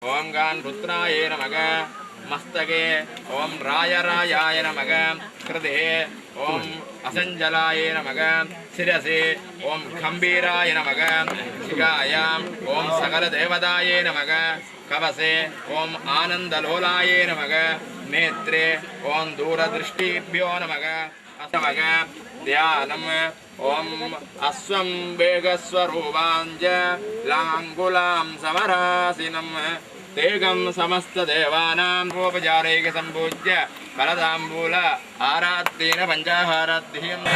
ओम गान रुद्राय नमः मस्तके ओम रायरायाय नमः हृदये ओम असंजलाय नमः शिरसे ओम गंभीराय नमः शिखायां ओम सकल देवताय नमः कवसे ओम आनंदलोलाय नमः नेत्रे ओम दूरदृष्टिभ्यो नमः नमः ध्यानम् ओम अश्वं वेगस्वरूपाञ्च लाङ्गुलां समरासिनम् तेगं समस्तदेवानां गोपचारैक सम्पूज्य फलताम्बूल आराध्येन पञ्चाहाराध्यं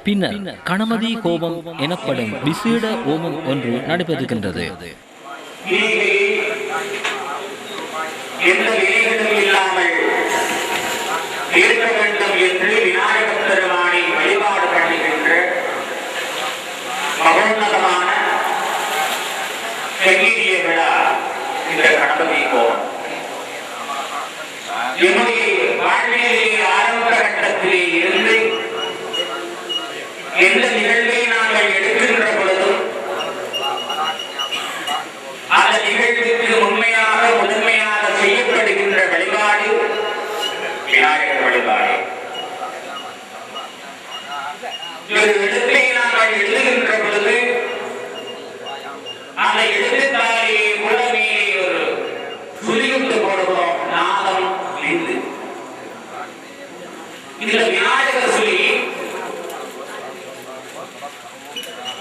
பின்னர் கணமதி கோபம் எனப்படும் விசேட ஓமம் ஒன்று நடைபெறுகின்றது. எந்த நிகழ்வை நாங்கள் எடுக்கின்ற பொழுதும் அந்த நிகழ்வுக்கு உண்மையாக முதன்மையாக செய்யப்படுகின்ற வழிபாடு விநாயகர் வழிபாடு. ஒரு எழுத்தை நாங்கள் எழுதுகின்ற பொழுது அந்த எழுத்துத்தாலே உலகமே ஒரு சுழியுண்டு போடுவோம் நாதம் இருந்து இதுல விநாயகர் சொல்லி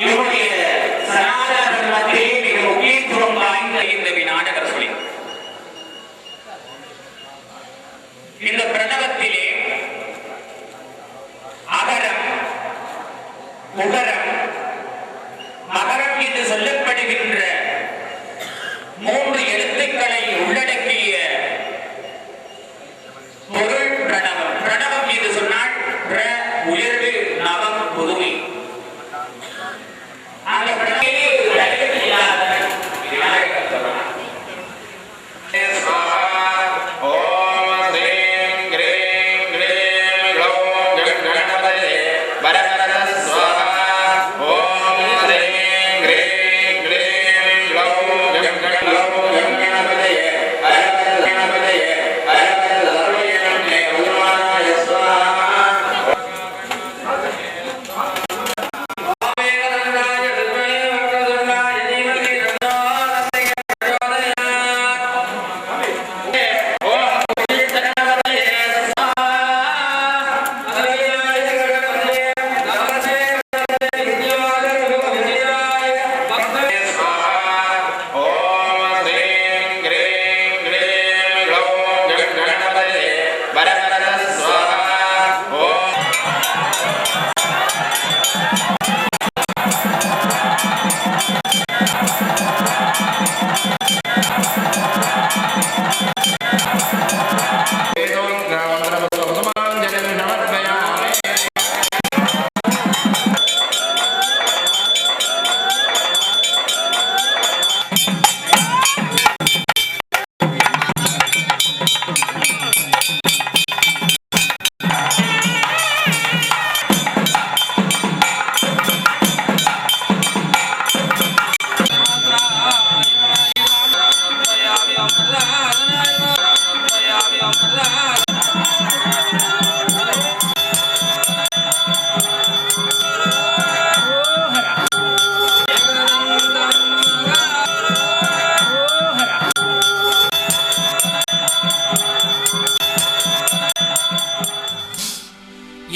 இவருடைய சனாதன தர்மத்திலே மிக முக்கியத்துவம் வாய்ந்த இந்த விநாயகர் சொல்லி இந்த பிரணவத்திலே அகரம் உகரம் மகரம் என்று சொல்லப்படுகின்ற 3 எழுத்துக்களை உள்ளடக்கிய பொருள் பிரணவம். பிரணவம் என்று சொன்னால் உயர்வு நவம் பொதுமை. அந்த பிரணவத்திலே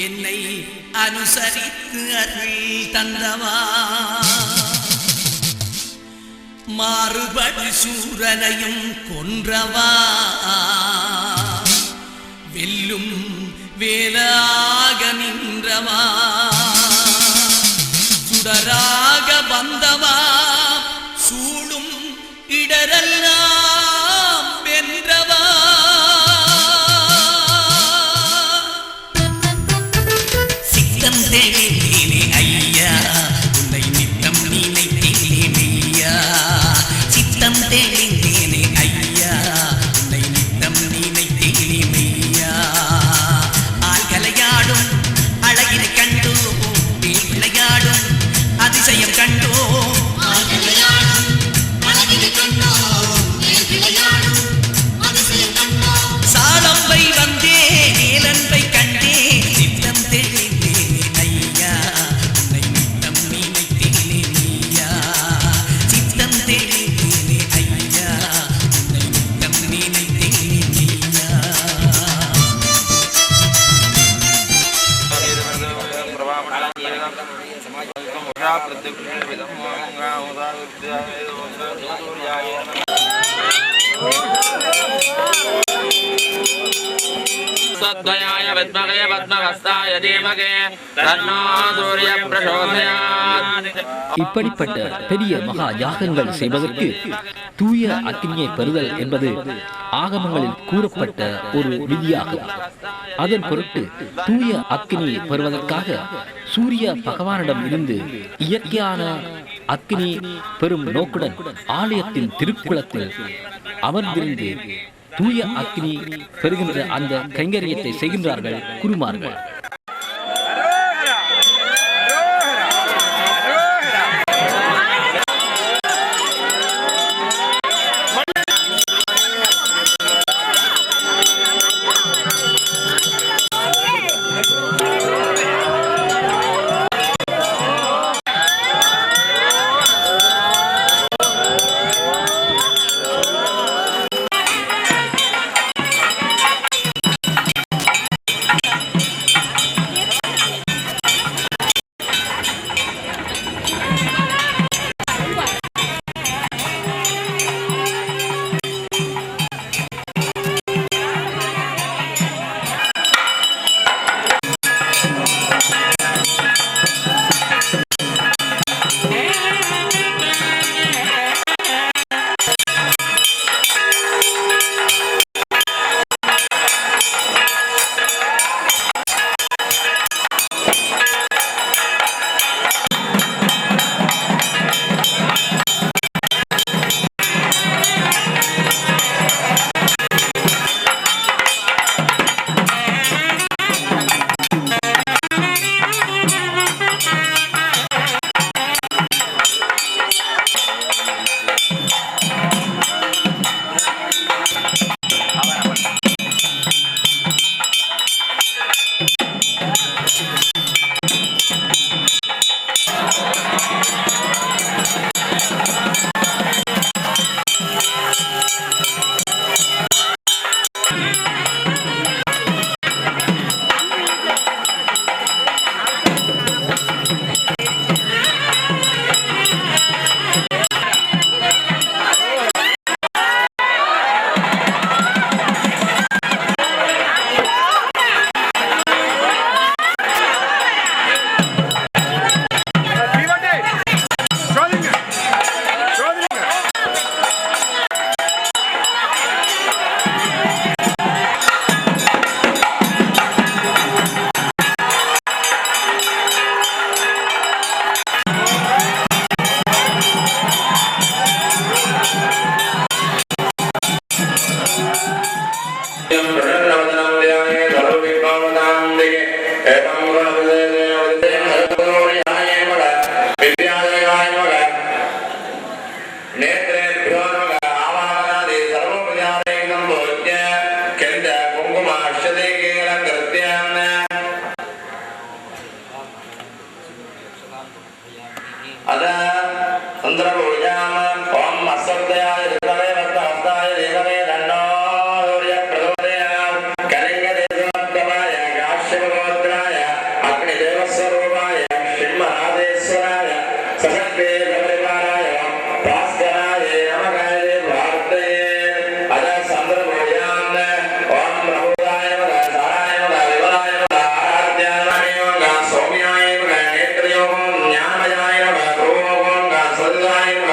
என்னை அனுசரித்து அருள் தந்தவா மாறுபடு சூரனையும் கொன்றவா வெல்லும் வேலாக நின்றவா சுடராக வந்தவா சூடும் இடரெல்லாம் வென்றவா தேனே ஐயா உன்னை நித்தம் நினைத்தேனே ஐயா சித்தம் தேனே ஐயா உன்னை நித்தம் நினைத்தேனே ஐயா ஆள்களையாடும் அழகினை கண்டு सद्वयाय विद्महे पद्महस्ताय धीमहि तन्नो सूर्यः प्रचोदयात्. இப்படிப்பட்ட பெரிய மகா யாகங்கள் செய்வதற்கு தூய அக்னியை பெறுதல் என்பது ஆகமங்களில் கூறப்பட்ட ஒரு விதியாகும். அதன் பொருட்டு தூய அக்னியை பெறுவதற்காக சூரிய பகவானிடம் இருந்து இயற்கையான அக்னி பெறும் நோக்குடன் ஆலயத்தின் திருக்குளத்தில் அமர்ந்திருந்து தூய அக்னி பெறுகின்ற அந்த கைங்கரியத்தை செய்கின்றார்கள் குருமார்கள். Sodhaya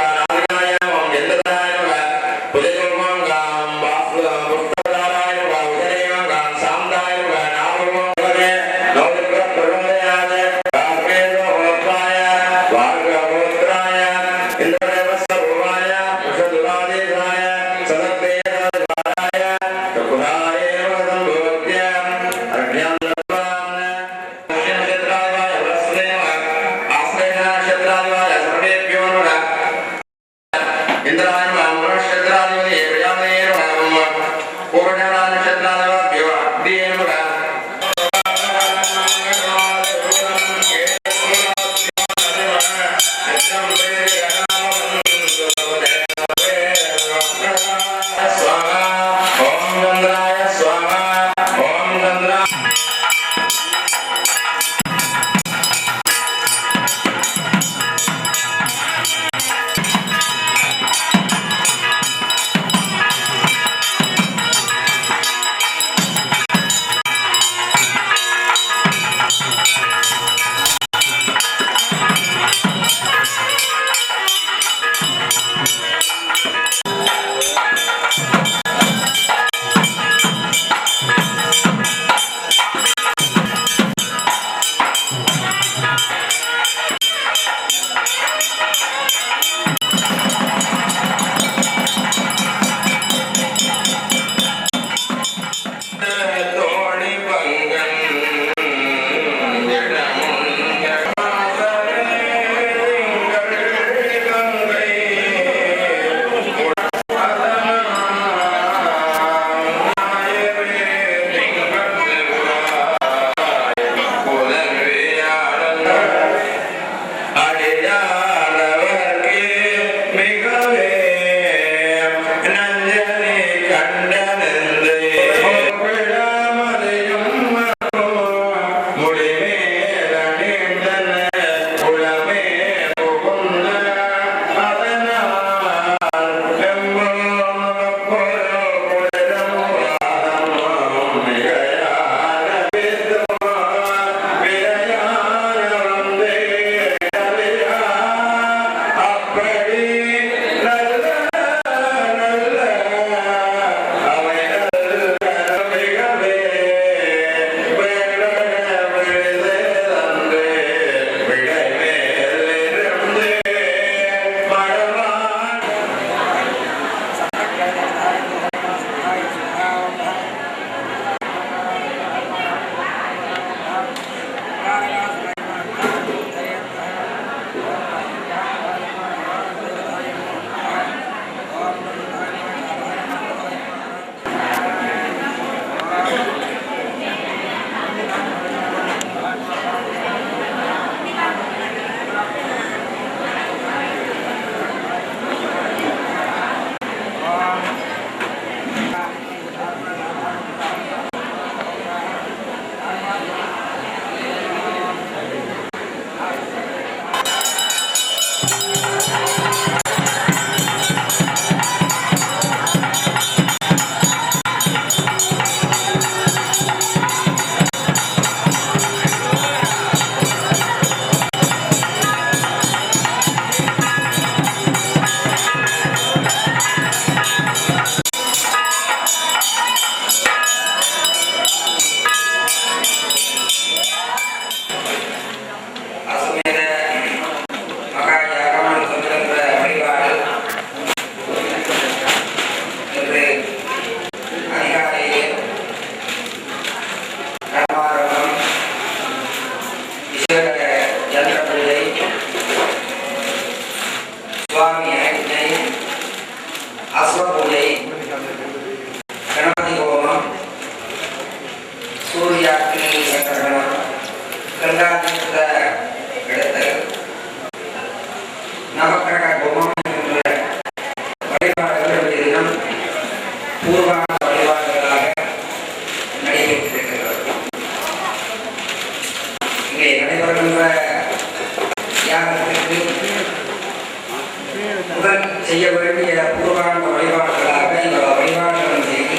செய்ய வேண்டிய பூர்வாங்க வழிபாடுகளாக இந்த வழிபாடுகளும் செய்து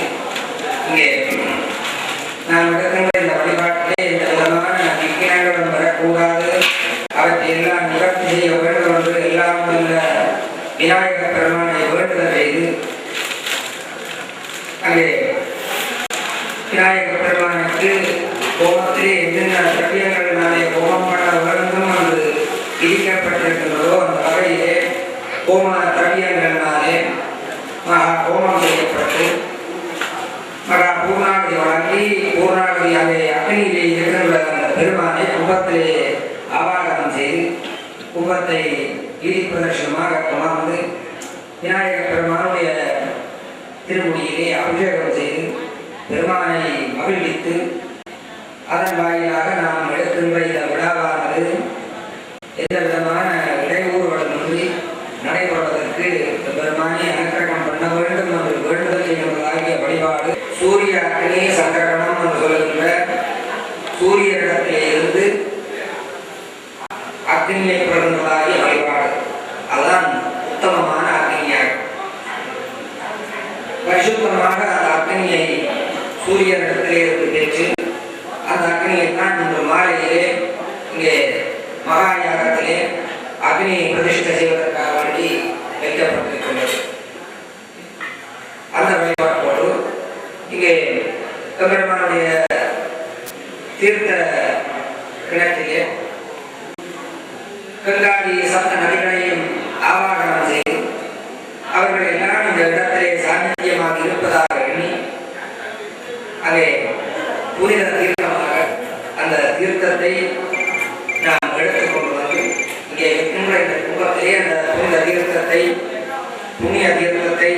இங்கே நாம் எடுக்கின்ற இந்த வழிபாட்டிலே இந்த விதமான விக்கிரங்களும் வரக்கூடாது, அவற்றை எல்லாம் நிவர்த்தி செய்ய வேண்டும் என்று எல்லாம் உள்ள விநாயகர் பெருமானை வேண்டுதல் செய்து அங்கே விநாயகர் பெருமானுக்கு கோபத்திலே என்னென்ன திரவியங்களினாலே கோபம் பண்ண வேண்டும் என்று விதிக்கப்பட்டிருக்கின்றதோ அந்த வகையிலே கோம திரவியங்களினாலே மகா கோமம் செய்யப்பட்டு மகா பூர்ணாகதி வழங்கி பூர்ணாகதி அதை அக்னியிலே இருக்கின்ற அந்த பெருமானை கும்பத்திலே ஆவாகனம் செய்து கும்பத்தை வீதி பிரதட்சணமாக கொண்டாந்து விநாயகர் பெருமானுடைய திருமுடியிலே அபிஷேகம் செய்து பெருமானை மகிழ்வித்து அதன் வாயிலாக நாம் எடுக்கின்ற இந்த விழாவானது எந்த விதமான இடையூறுகளுமின்றி நடைபெறுவதற்கு பெருமானை அனுக்கிரகம் பண்ண வேண்டும் என்று வேண்டுதல் செய்வதாகிய வழிபாடு சூரிய அக்னி சங்கரணம் என்று சொல்லுகின்ற சூரியனிடத்திலே இருந்து அக்னியை பிறந்ததாகிய வழிபாடு. அதுதான் உத்தமமான அக்னியாகும். பரிசுத்தமாக அந்த அக்னியை சூரியனிடத்திலே இருந்து பெற்று அந்த அக்னியை தான் இன்று மாலையிலே இங்கே மகா யாகத்திலே அக்னியை பிரதிஷ்டை செய்வதற்காக வேண்டி வைக்கப்பட்டிருக்கின்றது. அந்த வழிபாட்டோடு இங்கே பெருமானுடைய தீர்த்த கிணற்றிலே கங்காடி சப்த நதிகளையும் ஆவாகனம் செய்து அவர்கள் எல்லாம் இந்த இடத்திலே சாநித்தியமாக இருப்பதாக எண்ணி அதை புனித தீர்த்தமாக அந்த தீர்த்தத்தை நாம் எடுத்துக்கொண்டு வந்து இங்கே இருக்கின்ற இந்த கும்பத்திலே அந்த புனித தீர்த்தத்தை புண்ணிய தீர்த்தத்தை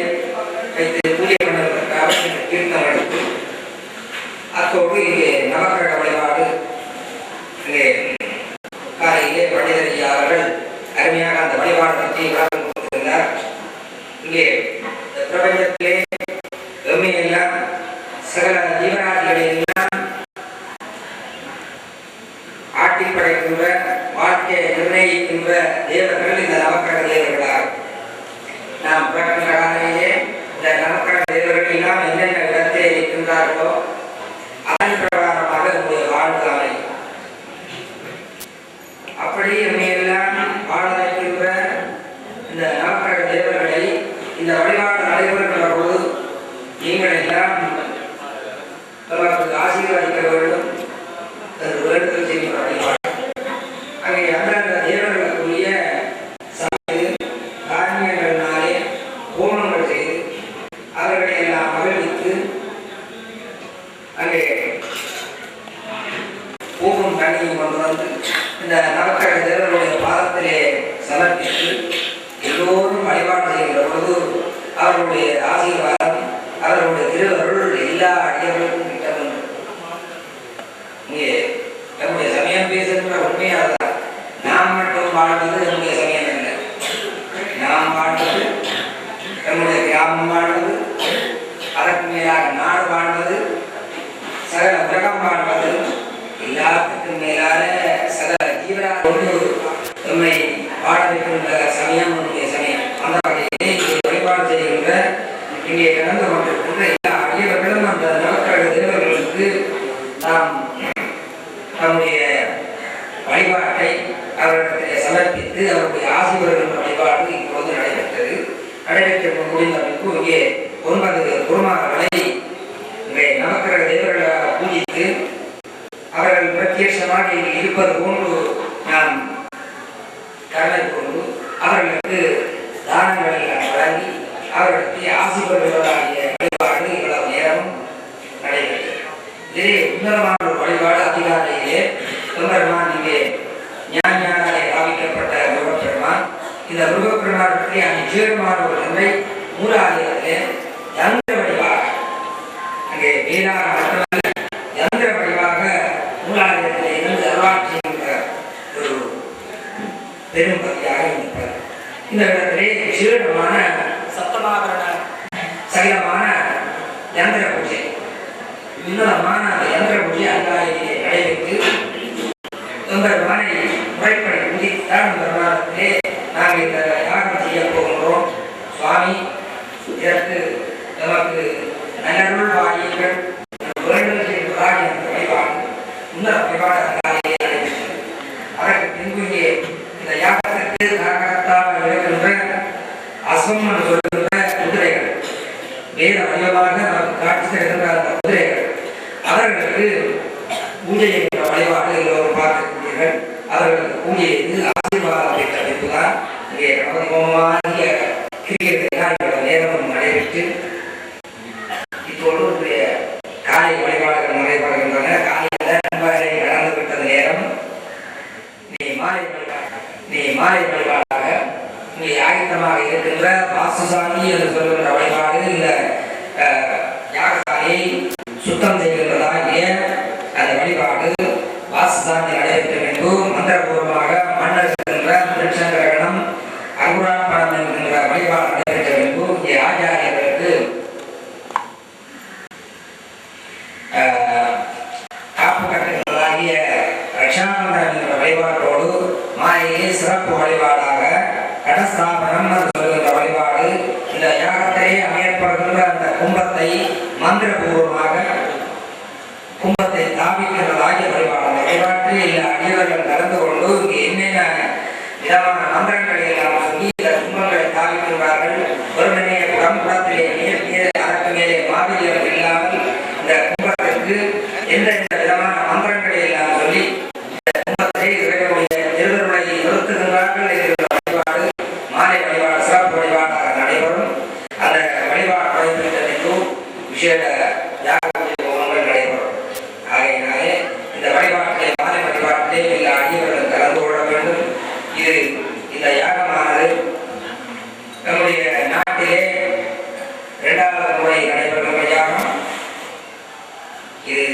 வைத்து பூஜை பண்ணுவதற்காக இந்த தீர்த்தம் எடுத்து அத்தோடு இங்கே நவக்கிரக வழிபாடு இங்கே காலையிலே பண்டிதர் அவர்கள் அருமையாக அந்த வழிபாடு பற்றி விளக்கம் கொடுத்திருந்தார். இங்கே பிரபஞ்சத்திலே எம்மையெல்லாம் சகல ஜீவராசிகளை எல்லாம் ஆட்டி படைக்கின்ற வாழ்க்கையை நிர்ணயிக்கின்ற தேவர்கள் இந்த நவக்கிரக தேவர்களாக நாம் பிறக்கின்ற காலையிலே இந்த நவக்கிரக தேவர்கள் எல்லாம் என்னென்ன இடத்திலே இருக்கின்றார்களோ ஆசீர்வதிக்க வேண்டும் என்று வேண்டுதல் செய்கின்ற வழிபாடு. அங்கே அந்தந்த தேவர்களுக்குரிய காரியங்களினாலே ஹோமங்கள் செய்து அவர்களை எல்லாம் மகிழ்வித்து அங்கே பூவும் தண்ணியும் கொண்டு வந்து இந்த நவக்கிரக தேவர்களுடைய பாதத்திலே சமர்ப்பித்து எல்லோரும் வழிபாடு செய்கின்ற பொழுது அவர்களுடைய ஆசீர்வாதம் அவர்களுடைய திருவருள் எல்லா அடியவர்களுக்கும் கிட்ட வேண்டும். இங்கே நம்முடைய சமயம் பேசுகின்ற உண்மையாக நாம் மட்டும் வாழ்வது நம்முடைய சமயம் இல்லை. நாம் வாழ்வது நம்முடைய கிராமம் வாழ்வது அதற்கு மேலாக நாடு வாழ்வது சகல உலகம் வாழ்வது எல்லாத்துக்கும் மேலான சகல ஜீவராக நம்மை வாழ வைக்கின்ற சமயம் நம்முடைய சமயம். அந்த வகையிலே இங்கே வழிபாடு செய்கின்ற இங்கே கடந்து கொண்டிருக்கின்ற எல்லா அடியவர்களும் அந்த நவக்கிரக தேவர்களுக்கு நாம் நம்முடைய வழிபாட்டை அவர்களிடத்திலே சமர்ப்பித்து அவருடைய ஆசீர்வாதம் வழிபாடு இப்போது நடைபெற்றது. நடைபெற்று முடிந்த பின்பு இங்கே 9 குருமார்களை இங்கே நவக்கிரக தேவர்களாக பூஜித்து அவர்கள் பிரத்யட்சமாக இங்கே இருப்பது போன்று நாம் கருணை கொண்டு அவர்களுக்கு தானங்களை வழங்கி அவர்களுக்கு ஆசீர்வாதமாகிய வழிபாடு இவ்வளவு நேரம் நடைபெற்றது. இதே உன்னதமான ஒரு வழிபாடு அதிகாலையிலே பெருமான் இங்கே ஞானியாலே பாவிக்கப்பட்ட முருகப்பெருமான். இந்த முருகப்பெருமானுக்கு நிச்சயமான ஒரு தன்மை மூலாலயத்திலே யந்திர வடிவாக அங்கே வேளாண் மட்டுமல்ல யந்திர வடிவாக மூலாலயத்திலே இருந்து அருளாட்சி செய்கின்ற ஒரு பெரும் பகுதியாக இருப்பார். இந்த இடத்திலே விசேடமான சப்தமாகரண சகிதமான யந்திர பூஜை உன்னதமான அந்த யந்திர பூஜை அதிகாலையிலே நடைபெற்று பெருமானை முறைப்படி பூஜித்தான் பெருமானத்திலே நாங்கள் இந்த யாகம் செய்ய போகின்றோம். சுவாமி இதற்கு நமக்கு நல்லருள் வாழியங்கள் வேண்டுதல் செய்வதாக இந்த வழிபாடு உன்னத வழிபாடு அதிகாலையிலே நடைபெற்றது. அதற்கு பின்பு இங்கே இந்த யாகத்திற்கு காரணத்தாக இருக்கின்ற அஸ்வம் என்று சொல்கின்ற குதிரைகள் வேத வடிவமாக நமக்கு காட்சி தருகின்ற அந்த குதிரைகள் அவர்களுக்கு பூஜை என்ற வழிபாடு எல்லோரும் பார்க்கக்கூடியவர்கள். அவர்களுக்கு பூஜை செய்து ஆசீர்வாதம் பெற்ற பின்புதான் இங்கே கணபதி ஹோமமாகிய கிரிகைகள் நேரமும் நடைபெற்று இப்போது காலை வழிபாடுகள் நடைபெறுகின்றன. காலையில் நண்பர்களை கடந்து விட்டது நேரம். நீ மாலை வழிபாடாக இங்கே ஆயத்தமாக இருக்கின்ற வாசுசாமி என்று சொல்கின்ற வழிபாடு இந்த யாகசாலையை சுத்தம் செய்கின்றதாகிய அந்த வழிபாடு வாசுசாமி நடைபெற்ற பின்பு மந்திரபூர்வமாக மன்னர் என்கின்ற திருச்சந்திரகணம் அங்குராப்பணம் என்கின்ற வழிபாடு நடைபெற்ற பின்பு இங்கே ஆச்சாரியர்களுக்கு காப்பு கட்டுகிறதாகிய ரட்சாபந்தம் என்கிற வழிபாட்டோடு மாலையிலே சிறப்பு வழிபாடாக கடஸ்தாபனம் சொல்கின்ற வழிபாடு இந்த யாகத்திலே அமையப்படுகின்ற அந்த கும்பத்தை மந்திரபூர்வமாக கும்பத்தை தாபிக்கிறதாகிய வழிபாடு. அந்த வழிபாட்டில் எல்லா அடியவர்கள் கலந்து கொண்டு இங்கே என்னென்ன விதமான மந்திரங்களை எல்லாம் சொல்லி இந்த கும்பங்களை தாபிக்கின்றார்கள். ஒருவனே குடத்திலே அதற்கு மேலே மாவிலியம் இல்லாமல் இந்த கும்பத்திற்கு எந்தெந்த விதமான மந்திரங்களை எல்லாம் சொல்லி இந்த கும்பத்தை இவர்களுடைய திருவருளை நிறுத்துகின்றார்கள் என்கிற வழிபாடு மாலை வழிபாடு சிறப்பு வழிபாடாக நடைபெறும். அந்த வழிபாடு நடைபெற்ற விசேட யாக ஹோமங்கள் நடைபெறும். ஆகையினாலே இந்த வழிபாட்டிலே மாலை வழிபாட்டிலே எல்லா அடியவர்களும் கலந்து கொள்ள வேண்டும். இது இந்த யாகமானது நம்முடைய நாட்டிலே 2வது முறை நடைபெறும் யாகம். இது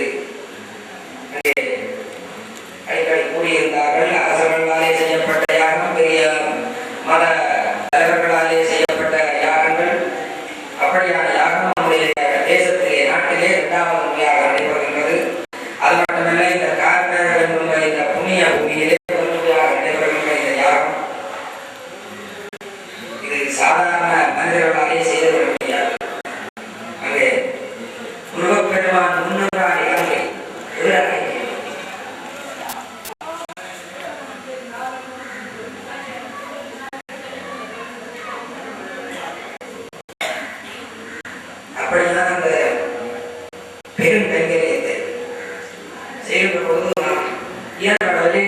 இயன்றளவிலே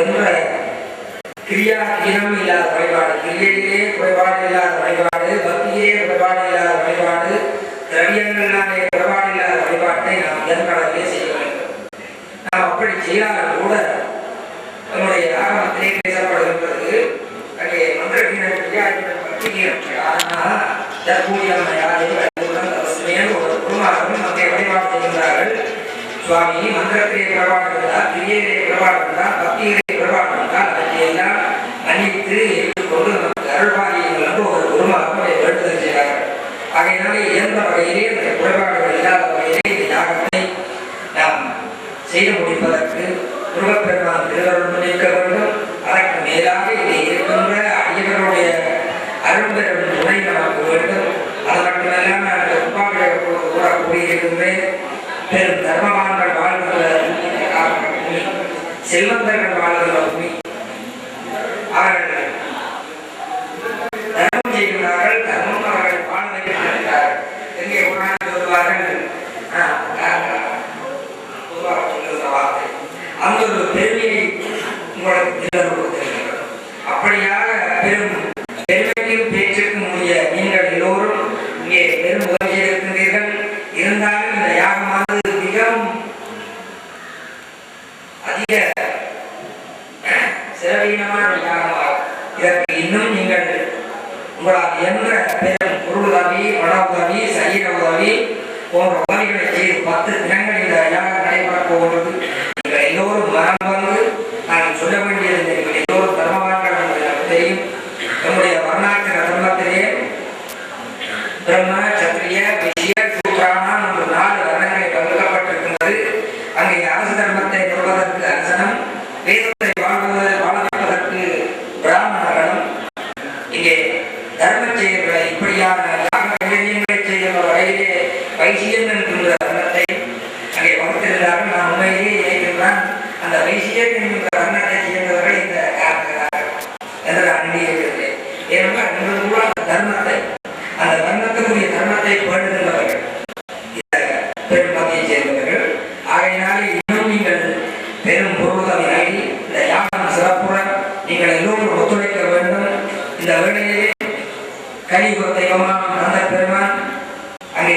என்ற கிரியா இனம் இல்லாத வழிபாடு, கிரியையிலே குறைபாடு இல்லாத வழிபாடு, பக்தியிலே குறைபாடு இல்லாத வழிபாடு, திரவியங்களிலே குறைபாடு இல்லாத வழிபாட்டை நாம் இயன்றளவிலே செய்ய வேண்டும். நாம் அப்படி செய்தாலும் கூட நம்முடைய ஆகமத்திலே பேசப்படுகின்றது அங்கே மந்திரகீனம் ஒரு குருமாரும் அங்கே வழிபாடு செய்கின்றார்கள். சுவாமி மந்திரத்திலே குறைபாடு இருந்தால், கிரியையிலே குறைபாடு இருந்தால், பக்தியிலே குறைபாடு இருந்தால் அவற்றையெல்லாம் மன்னித்து ஏற்றுக்கொண்டு நமக்கு அருள்பாலியங்கள் என்று ஒரு குருமாரும் அதை வேண்டுதல் செய்கிறார்கள். ஆகையினாலே எந்த வகையிலே அந்த குறைபாடுகள் இல்லாத வகையிலே இந்த யாகத்தை நாம் செய்து முடிப்பதற்கு முருகப்பெருமான் திருவருள் நிற்க வேண்டும். அதற்கு மேலாக இங்கே இருக்கின்ற அடியவருடைய அரும்பெரும் துணை நமக்கு வேண்டும். அது மட்டுமல்லாம அந்த உப்பாவிட கூட கூறியிருக்கின்றேன். பெரும் தர்மவான்கள் வாழ்கிற பூமி, செல்வந்தர்கள் வாழ்கிற பூமி. அவர்கள் தர்மம் செய்கிறார்கள், தர்மம் அவர்கள் வாழ வைக்கிறார்கள். எங்கே ஒரு சொல்வார்கள், அந்த ஒரு பெருமையை உங்களுக்கு கொடுத்திருக்கிறது. அப்படியாக பெரும் பெருமைக்கும் பேச்சுக்கும் உரிய நீங்கள் எல்லோரும் இங்கே பெரும் உதவி இருக்கின்றீர்கள். இருந்தாலும் இந்த யாகமானது மிகவும் அதிக செலவீனமான யாகமாகும். இதற்கு இன்னும் நீங்கள் உங்களால் என்ற பெரும் பொருள் உதவி, பண உதவி, சரீர உதவி போன்ற உதவிகளை செய்து 10 தினங்கள் இந்த யாகம் நடைபெறப் போகின்றது. நீங்கள் எல்லோரும் மனம் வந்து நான் சொல்ல வேண்டியது, நீங்கள் எல்லோரும் தர்மவான்கள் என்று எனக்கு தெரியும். நம்முடைய வர்ணாசிர தர்மத்திலே பிரம்ம, சத்திரிய, வைசிய, சூத்ராணம் என்று 4 வர்ணங்களை பகிர்க்கப்பட்டிருக்கின்றது. அங்கே அரசு தர்மத்தை பெறுவதற்கு அரசனம், வேதத்தை வாழ்வதற்கு பிராமணர்களும், இங்கே தர்ம செயல்களை இப்படியான செய்கின்ற வகையிலே வைசியம் என்கின்ற வர்ணத்தை அங்கே வகுத்திருந்தார்கள். நான் உண்மையிலேயே நினைக்கின்றான், அந்த வைசியம் என்கின்ற வர்ணத்தை செய்கின்றவர்கள் இந்த காரணங்கள் என்று நான் எண்ணியிருக்கிறேன். ஏனென்றால் நீங்கள் கூட அந்த தர்மத்தை, அந்த வர்ணத்துக்குரிய தர்மத்தை பேணுகின்றவர்கள் இந்த பெரும் பகுதியை சேர்ந்தவர்கள். ஆகையினாலே இன்னும் நீங்கள் பெரும் பொருளுதவி நல்கி இந்த யாகம் சிறப்புடன் நீங்கள் எல்லோரும் ஒத்துழைக்க வேண்டும். இந்த வேளையிலே கலியுக தெய்வமான அந்த பெருமான் அங்கே